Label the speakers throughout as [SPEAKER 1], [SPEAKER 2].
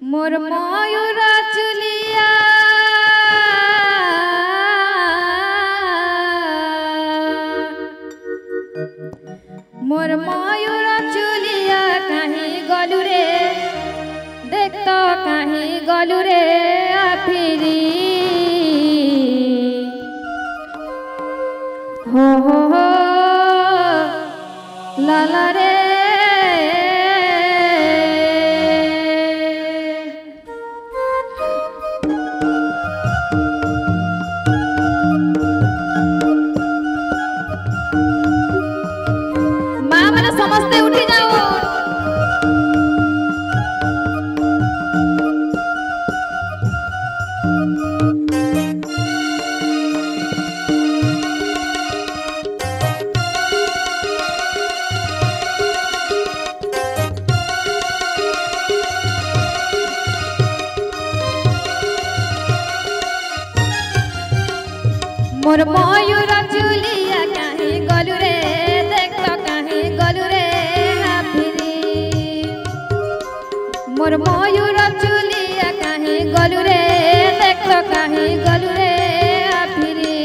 [SPEAKER 1] मोर मयूरा चुलिया मोर मयूरा चुलिया कहीं गलू रे देख तो कहीं गलू रे फिरी हो लाला रे समस्ते उठी जाओ मोर मयूर चुलिया कहीं गलू रे देख तो कहीं गलू रे मोर मयूर चुलिया कहीं गलू रे देख तो कहीं गलू रे फिरी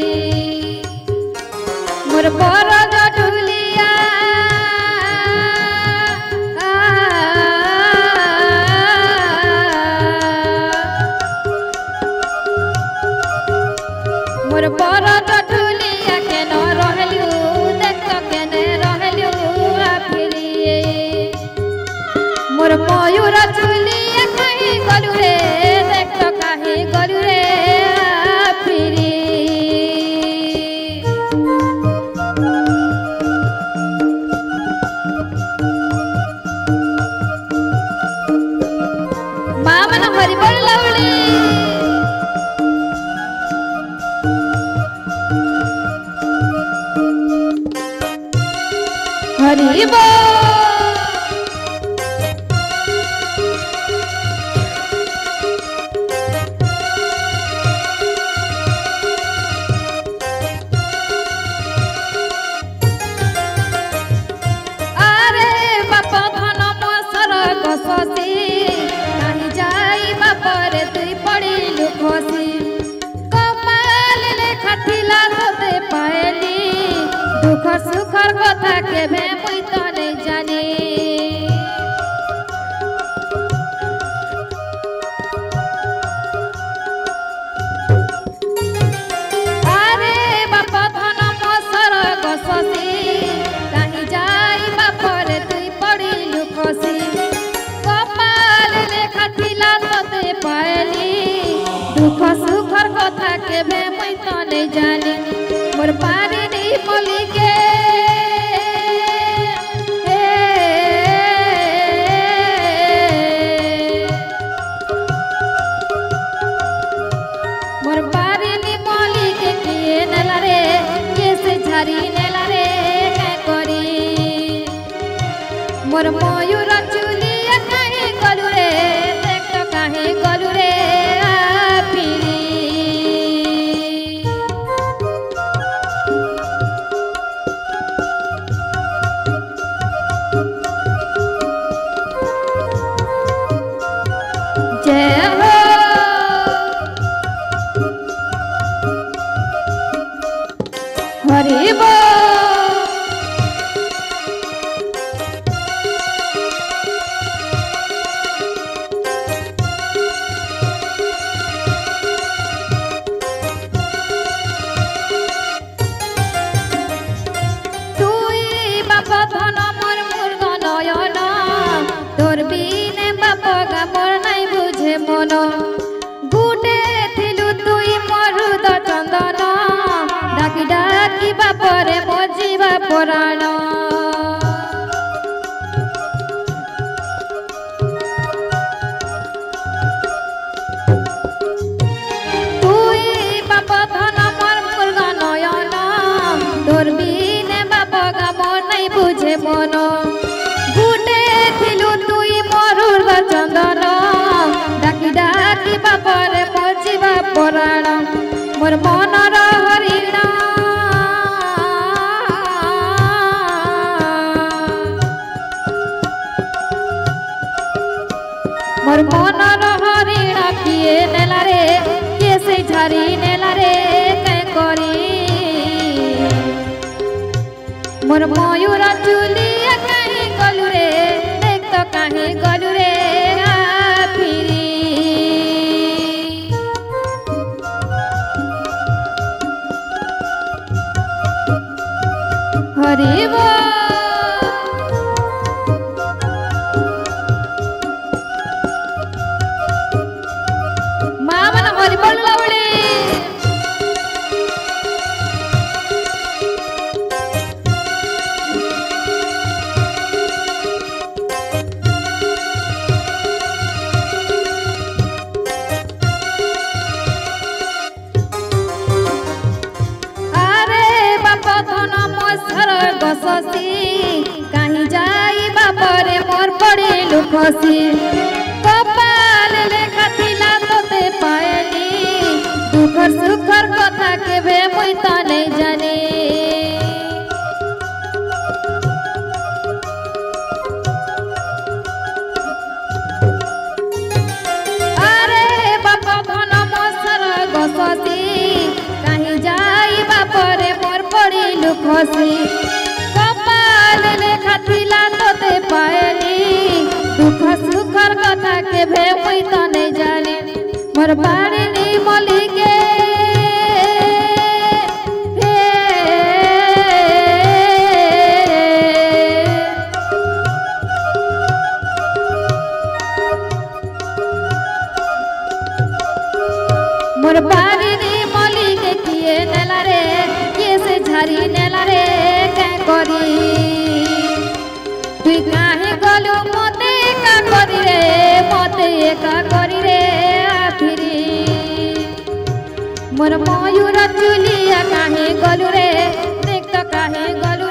[SPEAKER 1] मोर बरज ढुलिया मोर बरज ढुलिया के न रहलू देख तो केने रहलू फिरी मोर मयूर चुलिया कहीं गलू रे देख तो कहीं गलू रे फिरी मामन हरि बोल लवली हरि बोल कहीं जाई बापर तुई पड़ी लुखसी कपाल लेखा थिला तोते पाएली दुख सुखर कथा केबे मुई तो नहीं जानी अरे बाप धन मसर गससी कहीं जाई बापर तुई पड़ी लुखसी पायली दुख सुखर कथा केबे मुई तो नहीं जानी मोर पानी नहीं बोली के मोर पानी नहीं बोली के किए नेला रे कैसे झारी नेला रे मैं करी मोर मयूर चुलिया कहीं गलू रे देख तो कहीं गलू रे फिरी जय हो हरि बोल धन मोर मुर्ग नयन तोर बिने बाप गा मोर नहीं बुझे मन गुटे थिलु तुई मरुद चंदन डाकी डाकी बापरे मो जीवा पुराण तुई बाप धन मोर मुर्ग नयन तोर बिने बाप गा मोर नहीं बुझे मन गुटे थिलु तुई मरुद चंदन डाकी डाकी बापरे मो जीवा पुराण मोर मनर हरिण मोर मनर हरिण किए नेला रे किए से झारी नेला रे कै करी मोर मयूर चुलिया कहीं गलु रे देख तो कहीं गलु रे फिरी हरि बोल मामन हरि बोल लवली कहीं जाई बापरे मोर पड़े लुखसी कपाल लेखा थिला तोते पाएली दुखर सुखर कथा के भे मुई तो नहीं जाने अरे बाप धन मसर गससी कहीं जाई बापरे मोर पड़े लुखसी खातिला तोते पाएली दुख सुखर कथा के भे मुई तो नहीं जाने मोर बाड़ी नी मली के मोर बाड़ी नी मली के किए नेला रे किए से झारी नेला रे कै करी तुई काहे गलु मते का करी रे मते का करी रे फिरी मोर मयूर चुलिया काहे गलु रे देख तो काहे गलु